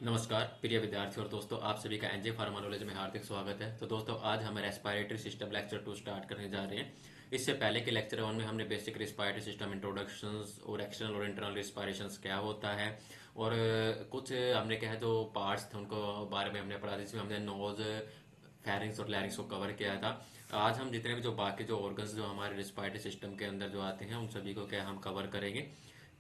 नमस्कार प्रिय विद्यार्थी और दोस्तों, आप सभी का एनजे फार्मा नॉलेज में हार्दिक स्वागत है। तो दोस्तों, आज हम रेस्पिरेटरी सिस्टम लेक्चर 2 स्टार्ट करने जा रहे हैं। इससे पहले के लेक्चर 1 में हमने बेसिक रेस्पिरेटरी सिस्टम इंट्रोडक्शंस और एक्सटर्नल और इंटरनल रेस्पिरेशंस क्या होता है और कुछ हमने क्या है जो पार्ट्स थे उनको बारे में हमने पढ़ा, जिसमें हमने नोज, फेरिंग्स और लैरिंग्स को कवर किया था। आज हम जितने भी जो बाकी जो ऑर्गन्स जो हमारे रेस्पिरेटरी सिस्टम के अंदर जो आते हैं उन सभी को क्या हम कवर करेंगे।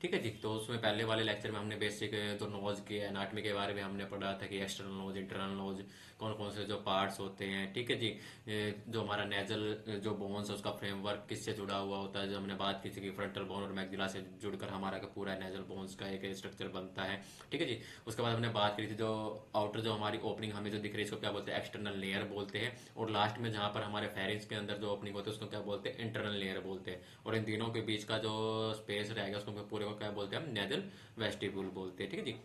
ठीक है जी। तो उसमें पहले वाले लेक्चर में हमने बेसिक जो नोज के एनाटॉमी के बारे में हमने पढ़ा था कि एक्सटर्नल नोज, इंटरनल नोज, कौन कौन से जो पार्ट्स होते हैं। ठीक है जी। जो हमारा नेजल जो बोन्स है उसका फ्रेमवर्क किससे जुड़ा हुआ होता है, जो हमने बात की थी कि फ्रंटल बोन और मैक्सिला से जुड़कर हमारा का पूरा नेजल बोन्स का एक स्ट्रक्चर बनता है। ठीक है जी। उसके बाद हमने बात की थी जो आउटर जो हमारी ओपनिंग हमें जो दिख रही है इसको क्या बोलते हैं, एक्सटर्नल लेयर बोलते हैं। और लास्ट में जहां पर हमारे फेरिंग्स के अंदर जो ओपनिंग होती है उसको क्या बोलते हैं, इंटरनल लेयर बोलते हैं। और इन तीनों के बीच का जो स्पेस रहेगा उसको पूरे को क्या बोलते हैं, हम नेजल वेस्टिब्यूल बोलते हैं। ठीक है जी।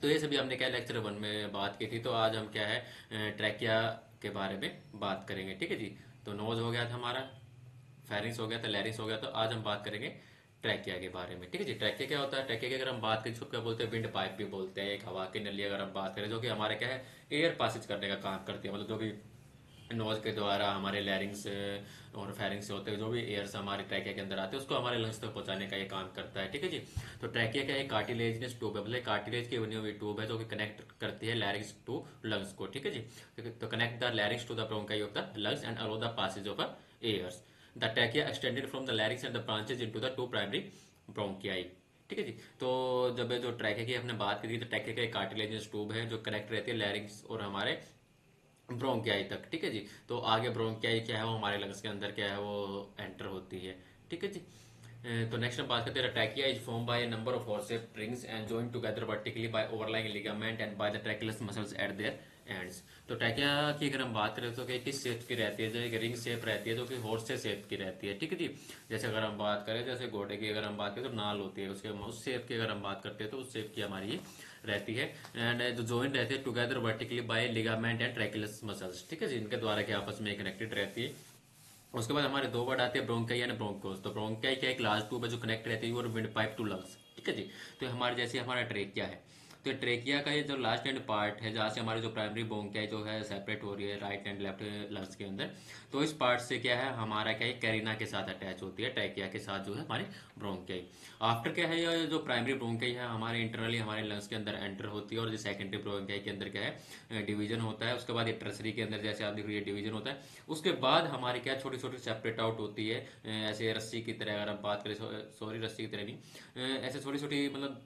तो ये सभी हमने क्या लेक्चर 1 में बात की थी। तो आज हम क्या है ट्रैकिया के बारे में बात करेंगे। ठीक है जी। तो नोज हो गया था हमारा, फेरिंग्स हो गया था, लैरिंग्स हो गया। तो आज हम बात करेंगे ट्रैकिया के बारे में। ठीक है जी। ट्रैकिया क्या होता है, ट्रैकिया की अगर हम बात करें इसको क्या बोलते हैं, विंड पाइप भी बोलते हैं। एक हवा की नली अगर हम बात करें जो कि हमारे क्या है एयर पासिज करने का काम करती है। मतलब जो भी नोज के द्वारा हमारे लैरिंग्स और फेरिंग्स से होते हुए जो भी एयर्स हमारे ट्रैकिया के अंदर आते हैं उसको हमारे लंग्स तक पहुंचाने का ये काम करता है। ठीक है जी। तो ट्रैकिया क्या है, कार्टिलेजिनस ट्यूब है, मतलब कार्टिलेज की बनी हुई ट्यूब है जो कि कनेक्ट करती है लैरिंग्स टू लंग्स को। ठीक है जी। तो connect the larynx to the bronchi of the lungs and allow the passage of airs. The trachea extended from the larynx and the branches into the two primary bronchi. ठीक है जी। तो जब जो ट्रैकिया की हमने बात की थी, तो ट्रैकिया का एक कार्टिलेजिनस ट्यूब है जो कनेक्ट रहती है लैरिंग्स और हमारे ब्रोंकियाई तक। ठीक है जी। तो आगे ब्रोंकियाई क्या है वो हमारे लंग्स के अंदर क्या है वो एंटर होती है। ठीक है जी। तो नेक्स्ट हम बात करते हैं, trachea is form by a number of forceps rings and joined together vertically by overlying ligament and by the trachealis muscles at their ends. तो ट्रैकिया की अगर हम बात करें तो कि किस शेप की रहती है, जो एक रिंग शेप रहती है जो कि हॉर्स से शेप की रहती है। ठीक है जी। जैसे अगर हम बात करें, जैसे घोड़े की अगर हम बात करें तो नाल होती है उसके, उस शेप की अगर हम बात करते हैं तो उस शेप की हमारी ये रहती है। एंड जो जॉइंट रहती है together vertically by ligament and trachealis muscles. ठीक है जी। इनके द्वारा के आपस में कनेक्टेड रहती है। उसके बाद हमारे दो वर्ड आते हैं, ब्रोंकाई एंड ब्रोंकोस। तो ब्रोंकाई क्या एक लार्ज ट्यूब है जो कनेक्ट रहती है और विंड पाइप टू लंग्स। ठीक है जी। तो हमारे जैसे हमारा ट्रेकिया है, तो ट्रेकिया का ये जो लास्ट एंड पार्ट है जहाँ से हमारी जो प्राइमरी ब्रोंकाई जो है सेपरेट हो रही है राइट एंड लेफ्ट लंग्स के अंदर, तो इस पार्ट से क्या है हमारा क्या है कैरिना के साथ अटैच होती है, ट्रेकिया के साथ जो है हमारी ब्रोंकाई। आफ्टर क्या है ये जो प्राइमरी ब्रोंकाई है हमारे इंटरनली हमारे लंग्स के अंदर एंटर होती है, और जो सेकेंडरी ब्रोंकाई के अंदर क्या है डिवीजन होता है। उसके बाद ये ट्रसरी के अंदर जैसे आप देख रहे हैं डिवीजन होता है। उसके बाद हमारी क्या छोटी छोटी सेपरेट आउट होती है, ऐसे रस्सी की तरह अगर हम बात करें, सॉरी रस्सी की तरह नहीं, ऐसे छोटी छोटी मतलब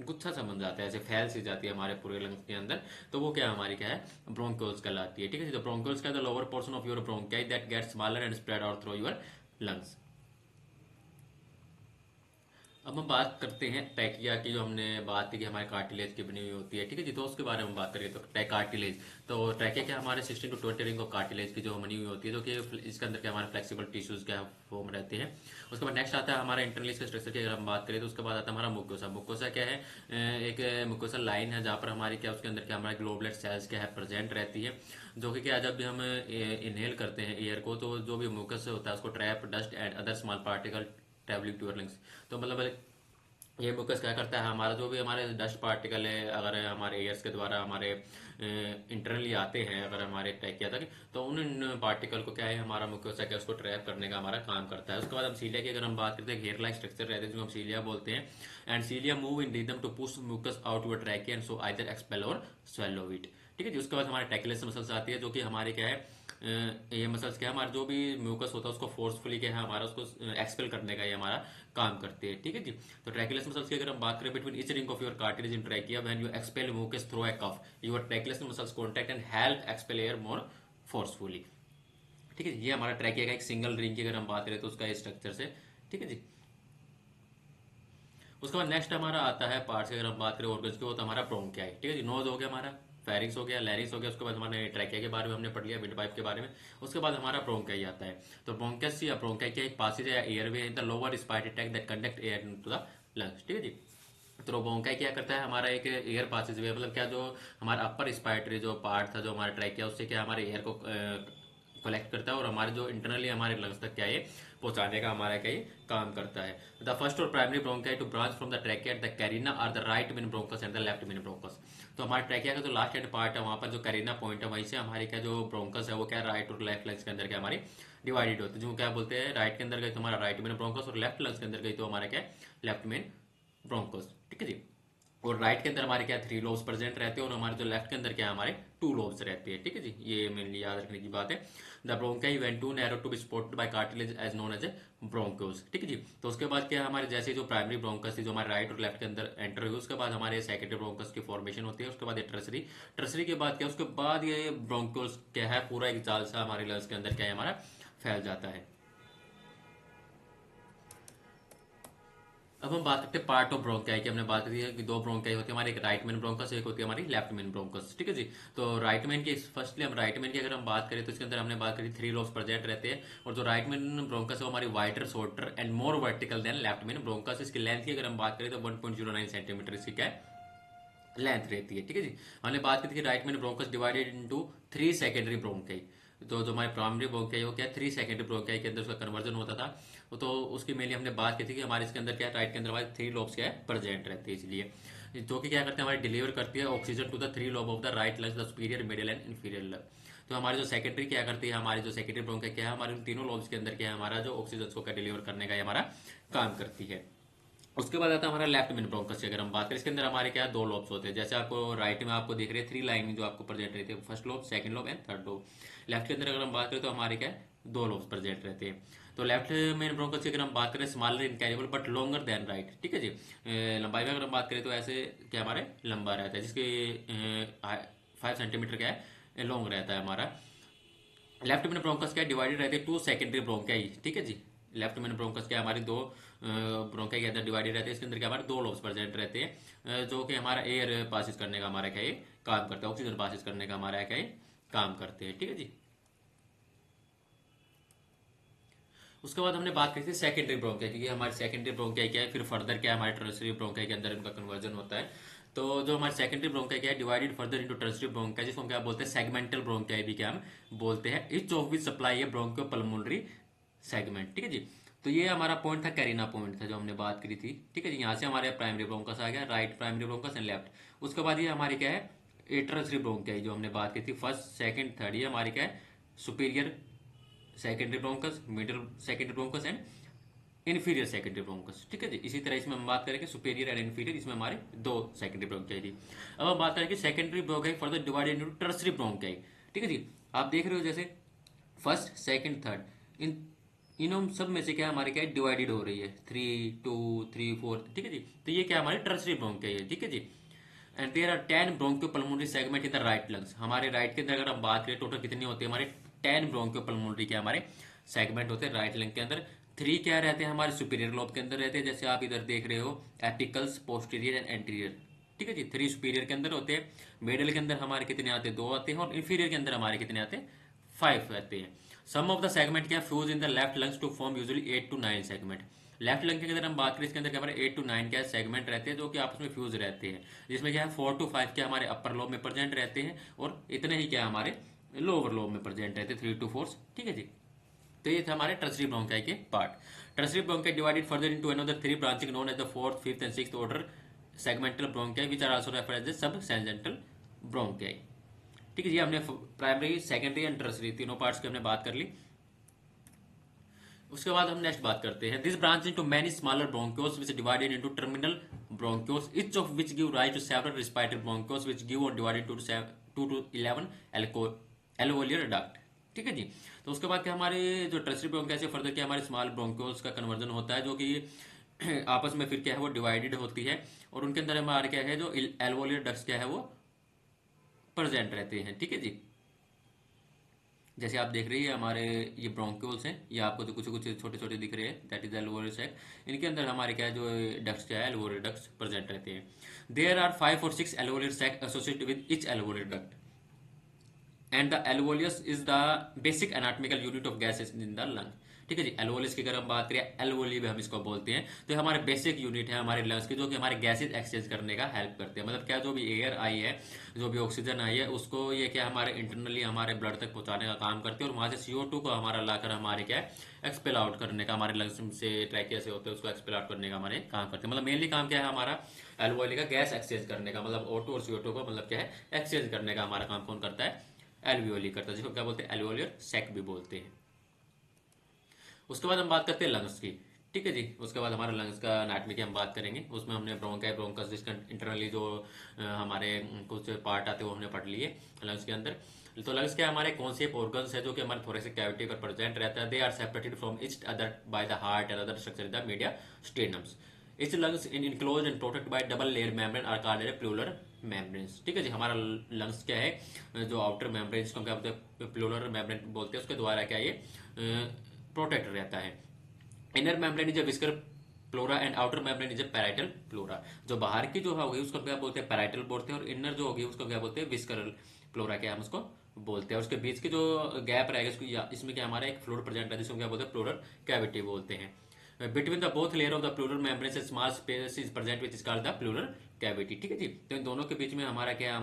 गुच्छा सा बन जाता है, ऐसे फैल सी जाती है हमारे पूरे लंग्स के अंदर। तो वो क्या हमारी क्या है ब्रोंकोल्स कहलाती है। ठीक है। तो ब्रोंकोल्स का the lower portion of your bronchi that gets smaller and spread out through your lungs. अब हम बात करते हैं ट्रैकिया की, जो हमने बात की कि हमारे कार्टिलेज की बनी हुई होती है। ठीक है जी। तो उसके बारे में बात करें तो कार्टिलेज, तो ट्रैकिया क्या हमारे 16 टू 20 रिंग ऑफ कार्टिलेज की जो बनी हुई होती है, जो कि इसके अंदर क्या हमारे फ्लेक्सिबल टिश्यूज क्या फॉर्म रहते हैं। उसके बाद नेक्स्ट आता है हमारा इंटरनली इसके स्ट्रक्चर की अगर हम बात करें तो उसके बाद आता है हमारा मुकोसा। मुकोसा क्या है एक मुकोसा लाइन है जहाँ पर हमारी क्या उसके अंदर क्या हमारे ग्लोबुलर सेल्स क्या है प्रेजेंट रहती है, जो कि क्या जब भी हम इनहेल करते हैं एयर को तो जो भी मुकस होता है उसको trap dust and other small particle travelling to your lungs. तो मतलब ये मुकस क्या करता है, हमारा जो भी हमारे डस्ट पार्टिकल है अगर हमारे एयर्स के द्वारा हमारे इंटरनली आते हैं अगर हमारे ट्रैकिया तक, तो उन पार्टिकल को क्या है हमारा मुकोसा क्या उसको ट्रैप करने का हमारा काम करता है। उसके बाद हम सीलिया की अगर हम बात करते हैं, हेयर लाइक स्ट्रक्चर रहते हैं जो हम सीलिया बोलते हैं। And cilia move in rhythm to push mucus out your trachea and so either expel or swallow it. ठीक है जी। उसके बाद हमारे ट्रैकियस मसल्स आती है जो कि हमारे क्या है ये मसल्स क्या है हमारा जो भी म्यूकस होता है उसको फोर्सफुली क्या है हमारा उसको एक्सपेल करने का ये हमारा काम करते हैं। ठीक है जी। तो ट्रैकियस मसल्स की अगर हम बात करें, between each ring of your cartilage in trachea when you expel mucus through a cough your trachealis muscles contact and help expel air more forcefully. ठीक है जी। ये हमारा ट्रैकिया का एक सिंगल रिंग की अगर हम बात करें तो उसका स्ट्रक्चर से। ठीक है जी। उसके बाद नेक्स्ट हमारा आता है पार्ट्स की अगर हम बात करें ऑर्गन्स की, वो तो हमारा ब्रोंकियाई। ठीक है जी। नोज हो गया हमारा, फेरिंग्स हो गया, लैरिंग्स हो गया। उसके बाद हमारे ट्रैकिया के बारे में हमने पढ़ लिया, विंड पाइप के बारे में। उसके बाद हमारा ब्रोंकाई आता है। तो ब्रोंकस या ब्रोंकाई क्या एक पासेज या airway in the lower respiratory tract that conduct air into the lungs. ठीक है जी। तो ब्रोंकाई क्या करता है हमारा एक एयर पासेज वे, मतलब क्या जो हमारा अपर रिस्पायरेटरी जो पार्ट था जो हमारा ट्रैकिया उससे क्या हमारे एयर को कलेक्ट करता है और हमारे जो इंटरनली हमारे लंग्स तक क्या है पहुंचाने का हमारा क्या ये काम करता है। द फर्स्ट और primary bronchi to branch from the trachea at the carina are the right main bronchus and the left main bronchus. तो हमारे ट्रैकिया का जो लास्ट एंड पार्ट है वहां पर जो कैरिना पॉइंट है वहीं से हमारे क्या जो ब्रोंकस है वो क्या राइट और लेफ्ट लंग्स के अंदर क्या हमारी डिवाइडेड होते हैं। जो क्या बोलते हैं राइट के अंदर गई तो हमारा राइट मेन ब्रोंकस और लेफ्ट लंग्स के अंदर गई तो हमारा क्या लेफ्ट मेन ब्रोंकस। ठीक है जी। और राइट के अंदर हमारे क्या 3 लोब्स प्रेजेंट रहते हैं और हमारे जो लेफ्ट के अंदर क्या हमारे 2 लोब्स रहते हैं। ठीक है जी, ये मेनली याद रखने की बात है। The bronchi when too narrow to be supported by cartilage as known as a bronchus. ठीक है जी। तो उसके बाद क्या हमारे जैसे जो प्राइमरी ब्रोंकस थी जो हमारे राइट और लेफ्ट के अंदर एंटर हुई, उसके बाद हमारे सेकेंडरी ब्रोंकस की फॉर्मेशन होती है। उसके बाद ये ट्रसरी, ट्रसरी के बाद क्या उसके बाद ये ब्रोंकोस क्या है पूरा एक जाल सा हमारे लंग्स के अंदर क्या है हमारा फैल जाता है। अब हम बात करते हैं पार्ट ऑफ ब्रोंकाई की। हमने बात करी है कि 2 ब्रोंकाई होती है हमारी, एक राइट मेन ब्रोंकस, एक होती है हमारी लेफ्ट मेन ब्रोंकस। ठीक है जी। तो राइट मेन की फर्स्टली हम राइट मेन की अगर हम बात करें तो इसके अंदर हमने बात करी 3 लोब्स प्रेजेंट रहते हैं और जो राइट मेन ब्रोंकस है वो हमारी wider, shorter and more vertical than left main bronchus. इसकी लेंथ की अगर हम बात करें तो 1.09 सेंटीमीटर इसकी क्या है लेंथ रहती है। ठीक है जी। हमने बात की थी कि right main bronchus divided into 3 secondary bronchi. तो जो हमारे प्राइमरी ब्रोंकाई वो क्या 3 सेकेंडरी ब्रोंकाई के अंदर उसका कन्वर्जन होता था। तो उसकी मेनली हमने बात की थी कि हमारे इसके अंदर क्या राइट के अंदर हमारे 3 लोब्स क्या है प्रेजेंट रहती है, इसलिए जो कि क्या करते हैं हमारे डिलीवर करती है oxygen to the 3 lobe of the right lungs, the superior, middle and inferior lung. तो हमारी जो सेकेंडरी क्या करती है, हमारी जो सेकेंडरी ब्रोंकाई क्या है हमारे उन तीनों लोब्स के अंदर क्या है हमारा जो ऑक्सीजन को क्या डिलीवर करने का हमारा काम करती है। उसके बाद आता है हमारा लेफ्ट मेन ब्रोंकस की अगर हम बात करें, इसके अंदर हमारे क्या 2 लोब्स होते हैं। जैसे आपको राइट में आपको दिख रहे हैं 3 लाइन जो आपको प्रेजेंट रहती है, first lobe, second lobe and third lobe. Left के अंदर अगर हम बात करें तो हमारे क्या 2 लोब्स प्रेजेंट रहते हैं। तो लेफ्ट मेन ब्रोंकस की अगर हम बात करें smaller in calibre but longer than right. ठीक है जी। लंबाई में अगर हम बात करें तो ऐसे क्या हमारे लंबा रहता है, जिसके 5 सेंटीमीटर क्या है लॉन्ग रहता है हमारा। लेफ्ट मेन ब्रोंकस क्या डिवाइडेड रहती है 2 सेकेंडरी ब्रोंकाई। ठीक है जी। लेफ्ट मेन ब्रोंकस क्या हमारी 2 ब्रोंकाई के अंदर डिवाइडेड रहते हैं। इसके अंदर क्या हमारे 2 लोब्स प्रेजेंट रहते हैं, जो कि हमारा एयर पासिस करने का हमारा क्या ये काम करता है, ऑक्सीजन पासिस करने का हमारा क्या ये काम करते हैं। ठीक है जी। उसके बाद हमने बात करी थी सेकेंडरी ब्रोंकाई की, हमारी सेकेंडरी ब्रोंकाई क्या है, फिर फर्दर क्या है हमारे टर्शियरी ब्रोंकाई के अंदर इनका कन्वर्जन होता है। तो जो हमारे सेकेंडरी ब्रोंकाई क्या है divided further into tertiary bronchi, जिसको हम क्या बोलते हैं सेगमेंटल ब्रोंकाई भी क्या हम बोलते हैं। इच ऑफ विच सप्लाई है ब्रोंको पल्मोनरी सेगमेंट। ठीक है जी। तो ये हमारा पॉइंट था, कैरिना पॉइंट था जो हमने बात करी थी। ठीक है जी। यहाँ से हमारे प्राइमरी ब्रोंकस आ गया, right primary bronchus and left. उसके बाद ये हमारी क्या है टर्शियरी ब्रोंकाई जो हमने बात की थी, फर्स्ट सेकंड थर्ड, ये हमारी क्या है superior secondary bronchus, middle secondary bronchus and inferior secondary bronchus. ठीक है जी। इसी तरह इसमें हम बात करेंगे सुपीरियर एंड इन्फीरियर, इसमें हमारे 2 सेकेंडरी ब्रोंकाई थी। अब हम बात करेंगे secondary bronchi further divided into tertiary bronchi. ठीक है जी। आप देख रहे हो जैसे फर्स्ट सेकंड थर्ड इन सब में से क्या हमारे क्या डिवाइडेड हो रही है 3 2 3 4। ठीक है जी। तो ये क्या हमारी टर्शियरी ब्रोंकाई है। ठीक है जी। And there are 10 bronchopulmonary segment in the right lungs. हमारे राइट के अंदर अगर हम बात करें टोटल कितनी होती है हमारे 10 ब्रोंकियोपल्मोनरी के हमारे सेगमेंट होते हैं राइट लंग के अंदर। 3 क्या रहते हैं हमारे सुपीरियर लोब के अंदर रहते हैं, जैसे आप इधर देख रहे हो एपिकल्स, पोस्टीरियर एंड एंटीरियर। ठीक है जी। 3 सुपीरियर के अंदर होते हैं, मिडिल के अंदर हमारे कितने आते हैं 2 आते हैं और इन्फीरियर के अंदर हमारे कितने आते हैं 5 आते हैं। सम ऑफ द सेगमेंट क्या fuse in the left lungs to form usually 8 to 9 segment. लेफ्ट लंग के अंदर हम बात करें इसके अंदर क्या हमारे 8 to 9 क्या सेगमेंट रहते हैं जो कि आपस में फ्यूज रहते हैं, जिसमें क्या है 4 to 5 क्या हमारे अपर लोब में प्रेजेंट रहते हैं और इतने ही क्या हमारे लोअर लोब में प्रेजेंट रहते हैं 3 to 4। ठीक है जी। तो ये थे हमारे टर्शियरी ब्रोंकाई के part. Tertiary bronchi divided further into another 3 branching known as the 4th, 5th and 6th order segmental bronchi which are also referred as the sub segmental bronchi. ठीक है जी। हमने प्राइमरी, सेकेंडरी एंड टर्शियरी तीनों parts की हमने बात कर ली। उसके बाद हम नेक्स्ट बात करते हैं this branch into many smaller bronchioles which divided into terminal bronchioles each of which give rise to several respiratory bronchioles which give or divided to 2 to 11 alveolar duct. ठीक है जी। तो उसके बाद क्या हमारे जो टर्शियरी ब्रोंकाई से फर्दर क्या हमारे स्मॉल ब्रोंक्योस का कन्वर्जन होता है, जो कि आपस में फिर क्या है वो डिवाइडेड होती है और उनके अंदर हमारे क्या है जो एल्वोलियर डक्ट्स क्या है वो प्रेजेंट रहते हैं। ठीक है जी। जैसे आप देख रहे हैं हमारे ये ब्रोंक्यूल्स हैं, ये आपको जो कुछ कुछ छोटे छोटे दिख रहे हैं दैट इज एल्वोलियर सैक। इनके अंदर हमारे क्या है जो डक्ट्स क्या है एल्वोलियर डक्ट्स प्रेजेंट रहते हैं। There are 5 or 6 alveolar sac associated with each alveolar duct and the alveolus is the basic anatomical unit of gases in the lung. ठीक है जी। एल्वोलिस की अगर हम बात करें, एल्वोली भी हम इसको बोलते हैं, तो ये हमारे बेसिक यूनिट है हमारे लंग्स की, जो कि हमारे गैसेज एक्सचेंज करने का हेल्प करते हैं। मतलब क्या, जो भी एयर आई है, जो भी ऑक्सीजन आई है, उसको ये क्या हमारे इंटरनली हमारे ब्लड तक पहुंचाने का काम करते हैं, और वहां से CO2 को हमारा लाकर हमारे क्या है एक्सपेल आउट करने का, हमारे लंग्स से ट्रैकिया से होते हैं उसको एक्सपेल आउट करने का हमारे काम करते हैं। मतलब मेनली काम क्या है हमारा एल्वोली का, गैस एक्सचेंज करने का, मतलब O2 और CO2 को मतलब क्या है एक्सचेंज करने का हमारा काम कौन करता है, एल्वियोली करता है, जिसको क्या बोलते हैं एल्वियोलियर सैक भी बोलते हैं। उसके बाद हम बात करते हैं लंग्स की। ठीक है जी। उसके बाद हमारे लंग्स का एनाटॉमी की हम बात करेंगे, उसमें हमने ब्रोंकाई ब्रोंकस जिसका इंटरनली जो हमारे कुछ पार्ट आते हैं वो हमने पढ़ लिए लंग्स के अंदर। तो लंग्स क्या हमारे कौन से ऑर्गन्स है जो कि हमारे थोरेसिक कैविटी पर प्रेजेंट रहता है। They are separated from each other by the heart and other structure in the mediastinum. Each lungs in enclose and protect by double layer membrane are called pleural membranes. ठीक है जी। हमारा lungs क्या है, जो outer membrane जिसको हम क्या बोलते हैं प्लूरल मेम्ब्रेन बोलते हैं, उसके द्वारा क्या ये प्रोटेक्ट रहता है। Inner membrane is a whisker flora and outer membrane is a parietal flora. जो बाहर की जो होगी उसको क्या बोलते हैं पैराइटल बोलते हैं, और इनर जो होगी उसको क्या बोलते हैं विस्करल फ्लोरा क्या हम उसको बोलते हैं। उसके बीच की जो गैप रहेगा इसको इसमें क्या हमारा एक फ्लूइड प्रेजेंट है जिसको क्या बोलते हैं प्लूरल कैविटी बोलते हैं। Between the both layer of the pleural membrane से small space is present which is called the pleural cavity. ठीक है जी। तो इन दोनों के बीच में हमारा क्या है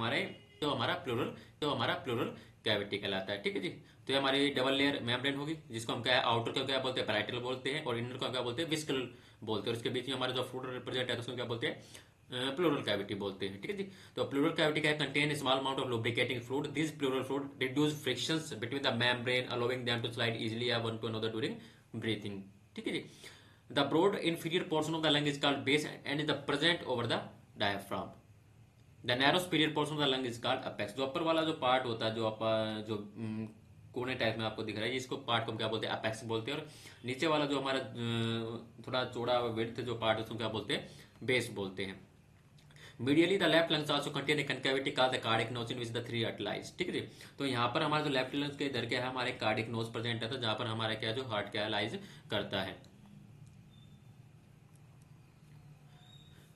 हमारा प्लूरल कैविटी कहलाता है। ठीक है जी। तो ये हमारी डबल लेयर मेम्ब्रेन होगी जिसको हम क्या है आउटर को क्या बोलते हैं पैराइटल बोलते हैं, और इनर को क्या बोलते हैं विस्कल बोलते हैं, और इसके बीच में हमारा जो फ्लूइड रिप्रेजेंट है उसको क्या बोलते हैं प्लूरल कैविटी बोलते हैं। ठीक है जी। तो प्लूरल कैविटी क्या contain small amount of lubricating fluid. This pleural fluid reduce frictions between the membrane allowing them to slide easily one to another during breathing. ठीक है जी। The broad inferior portion of the lung is called base and is the present over the diaphragm. The narrow superior portion of the lung is called apex. जो अपर वाला जो part होता है, जो कोने टाइप में आपको दिख रहा है, इसको पार्ट को हम क्या बोलते हैं अपेक्स बोलते हैं, और नीचे वाला जो हमारा थोड़ा चौड़ा विड्थ जो पार्ट है उसको क्या बोलते हैं बेस बोलते हैं। Medially the left lungs also contain a concavity called the cardiac notch in which the three heart lies. ठीक है जी। तो यहाँ पर हमारा जो लेफ्ट लंग्स के इधर क्या है हमारे कार्डिक नोज प्रेजेंट है, जहाँ पर हमारा क्या जो हार्ट क्या लाइज करता है।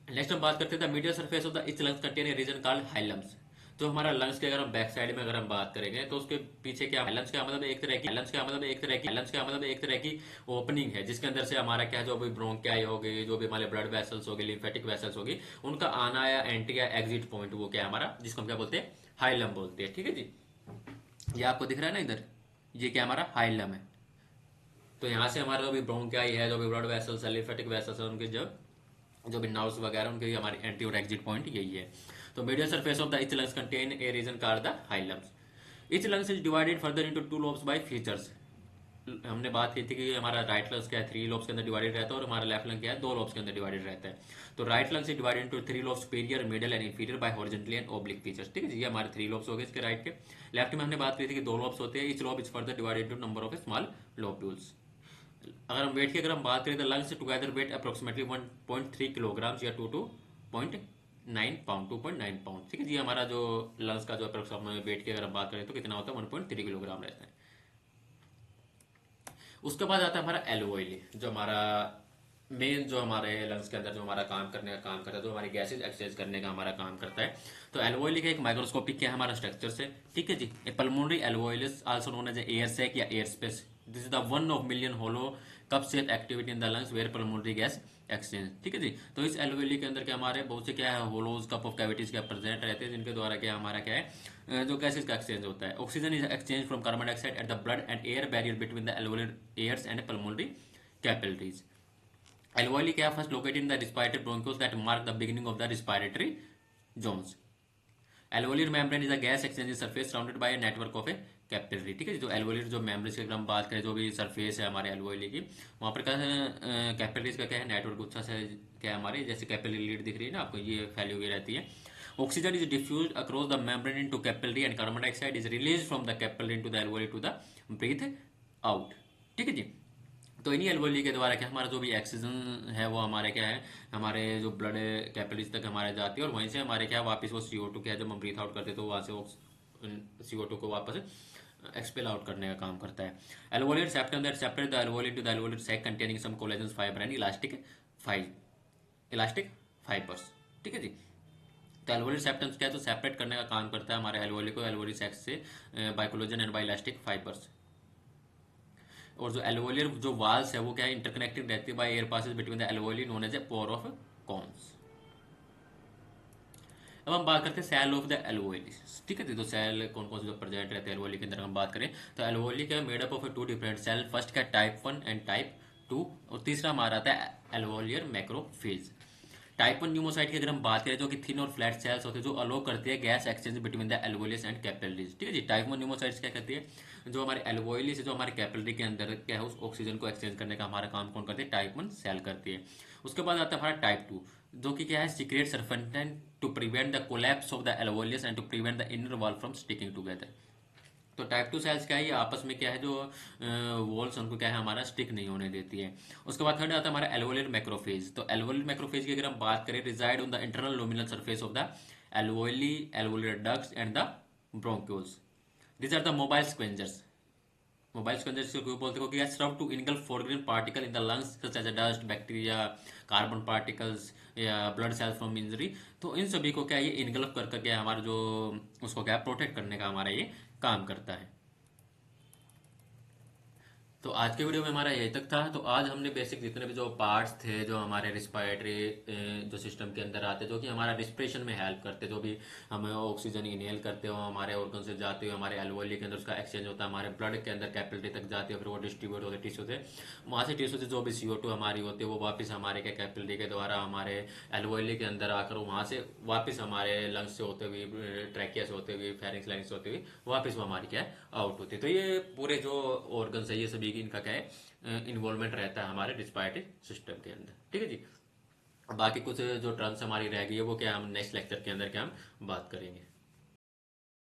नेक्स्ट हम बात करते हैं the medial surface of the each lungs contain a region called hilums. जो हमारा लंग्स के अगर हम बैक साइड में अगर हम बात करेंगे तो उसके पीछे क्या हाइलम्स का मतलब एक तरह की ओपनिंग है जिसके अंदर से हमारा क्या जो भी ब्रोंकियाई होगी, जो भी हमारे ब्लड वेसल्स होगी, लिम्फेटिक वेसल्स होगी, उनका आना या एंट्री या एग्जिट पॉइंट वो क्या हमारा जिसको हम क्या बोलते हैं हाइलम बोलते हैं। ठीक है जी। ये आपको दिख रहा है ना इधर, ये क्या हमारा हाइलम है। तो यहाँ से हमारा जो भी ब्रोंकियाई है, जो भी ब्लड वेसल्स है, लिम्फेटिक वेसल्स है, उनके जो भी नर्व्स वगैरह उनके हमारी एंट्री और एग्जिट पॉइंट यही है। तो medial surface of the each lungs contain a region called the hilums. Each lungs is divided further into two lobes by features. हमने बात की थी कि हमारा राइट लंग्स क्या है 3 लोब्स के अंदर डिवाइडेड रहता है, और हमारा लेफ्ट लंग क्या है 2 लोब्स के अंदर डिवाइडेड रहता है। तो right lungs is divided into 3 lobes superior, middle and inferior by horizontally and oblique features. ठीक है जी। ये हमारे 3 लोब्स हो गए इसके राइट के। लेफ्ट में हमने बात की थी कि 2 लोब्स होते हैं। Each lobe is further divided into number of small lobules. अगर हम वेट की अगर हम बात करें तो lungs together weight approximately 1.3 kilogram या 2.9 पाउंड 2.9 पाउंड। ठीक है जी। हमारा जो लंग्स का जो अप्रोक्सीमेट वेट की अगर हम बात करें तो कितना होता है 1.3 किलोग्राम रहता है। उसके बाद आता है हमारा एल्वोइली, जो हमारा मेन जो हमारे लंग्स के अंदर जो हमारा काम करने का काम करता है, जो हमारी गैसेज एक्सचेंज करने का हमारा काम करता है। तो एल्वोइली का एक माइक्रोस्कोपिक क्या है हमारा स्ट्रक्चर से। ठीक है जी। A pulmonary alveolus also known as air sac या air space. This is the one of million hollow cup shape activity in the lungs where pulmonary gas exchange. ठीक है जी। तो इस एल्वोइली के अंदर क्या हमारे बहुत से क्या है होलोज कप ऑफ कैविटीज क्या प्रेजेंट रहते हैं, जिनके द्वारा क्या हमारा क्या है जो गैसेज का एक्सचेंज होता है। Oxygen is exchange from carbon dioxide at the blood and air barrier between the alveolar airs and pulmonary capillaries. Alveoli क्या first located in the respiratory bronchioles that mark the beginning of the respiratory zones. Alveolar membrane is a gas exchange surface surrounded by a network of a capillary. ठीक है। जो एल्वोलियर जो membrane की अगर हम बात करें, जो भी सरफेस है हमारे एल्वोली की, वहाँ पर क्या कैपिलरीज का क्या है नेटवर्क गुच्छा से क्या है हमारे जैसे कैपिलरी लीड दिख रही है ना आपको, ये फैली हुई रहती है। Oxygen is diffuse across the membrane into capillary and carbon dioxide is release from the capillary into the alveoli to the breath out. ठीक है जी। तो इन्हीं एल्वोली के द्वारा क्या हमारा जो भी ऑक्सीजन है वो हमारे क्या है हमारे जो ब्लड कैपिलरीज तक हमारे जाती है, और वहीं से हमारे क्या वापस वो CO2 क्या है जब हम ब्रीथ आउट करते हैं तो वहाँ से वो CO2 को वापस एक्सपेल आउट करने का काम करता है। Alveolar septum that separate the alveoli to the alveolar sac containing some collagen fibre and elastic fibres. ठीक है जी। तो एल्वोलियर सेप्टम्स क्या है तो सेपरेट करने का काम करता है हमारे एल्वोली को एल्वोलियर सैक से by collagen and by elastic fibres. और जो एल्वोलियर जो वाल्स है वो क्या है, इंटरकनेक्टेड रहती है by air passage between the alveoli known as a pore of Kohn. अब हम बात करते हैं सेल ऑफ द एल्वोली। ठीक है जी, तो सेल कौन कौन से जो प्रेजेंट रहते हैं एल्वोली के अंदर हम बात करें तो एल्वोली क्या made up of two different cell. First क्या टाइप 1 एंड टाइप 2, और तीसरा हमारा आता है एल्वोलियर मैक्रोफेज। टाइप 1 न्यूमोसाइट की अगर हम बात करें जो कि थिन और फ्लैट सेल्स होते हैं जो अलो करती है gas exchange between the alveolus and capillaries. ठीक है जी, टाइप 1 न्यूमोसाइट्स क्या करती है, जो हमारे एल्वोली से जो हमारे कैपिलरी के अंदर क्या है उस ऑक्सीजन को एक्सचेंज करने का हमारा काम कौन करती है, टाइप 1 सेल करती है। उसके बाद आता है हमारा टाइप 2, जो कि क्या है secrete surfactant to prevent the collapse of the alveolus and to prevent the inner wall from sticking together. तो टाइप 2 सेल्स क्या है, ये आपस में क्या है जो वॉल्स उनको क्या है हमारा स्टिक नहीं होने देती है। उसके बाद थर्ड आता है हमारा एल्वोलियर मैक्रोफेज। तो एल्वोलियर मैक्रोफेज की अगर हम बात करें, reside on the internal luminal surface of the alveoli, alveolar ducts and the bronchioles. These are the mobile scavengers. Mobile scavengers को क्यों बोलते हैं, क्योंकि serve to engulf foreign particle in the lungs such as dust, bacteria, carbon particles या blood cells from injury. तो इन सभी को क्या ये इनगल्फ कर करके हमारा जो उसको क्या प्रोटेक्ट करने का हमारा ये काम करता है। तो आज के वीडियो में हमारा यही तक था। तो आज हमने बेसिक जितने भी जो पार्ट्स थे जो हमारे रिस्पायरेटरी जो सिस्टम के अंदर आते जो कि हमारा रिस्पिरेशन में हेल्प करते, जो भी हमें ऑक्सीजन इनहेल करते हो हमारे ऑर्गन से जाते हो हमारे एल्वोली के अंदर उसका एक्सचेंज होता है, हमारे ब्लड के अंदर कैपिलरी तक जाती है, फिर वो डिस्ट्रीब्यूट होते टिश्यू से, वहाँ से टिश्यू से जो भी CO2 हमारी होती है वो वापस हमारे क्या कैपिलरी के द्वारा हमारे एल्वोली के अंदर आकर वहाँ से वापस हमारे लंग्स से होते हुए, ट्रैकिया से होते हुए, फेरिंक्स लाइन्स से होते हुए वापस वो हमारी क्या है आउट होती है। तो ये पूरे जो ऑर्गन्स है ये सभी इनका क्या है इन्वॉल्वमेंट रहता है हमारे रिस्पायरेटरी सिस्टम के अंदर। ठीक है जी, बाकी कुछ जो टर्म्स हमारी रह गई है वो क्या हम नेक्स्ट लेक्चर के अंदर क्या हम बात करेंगे।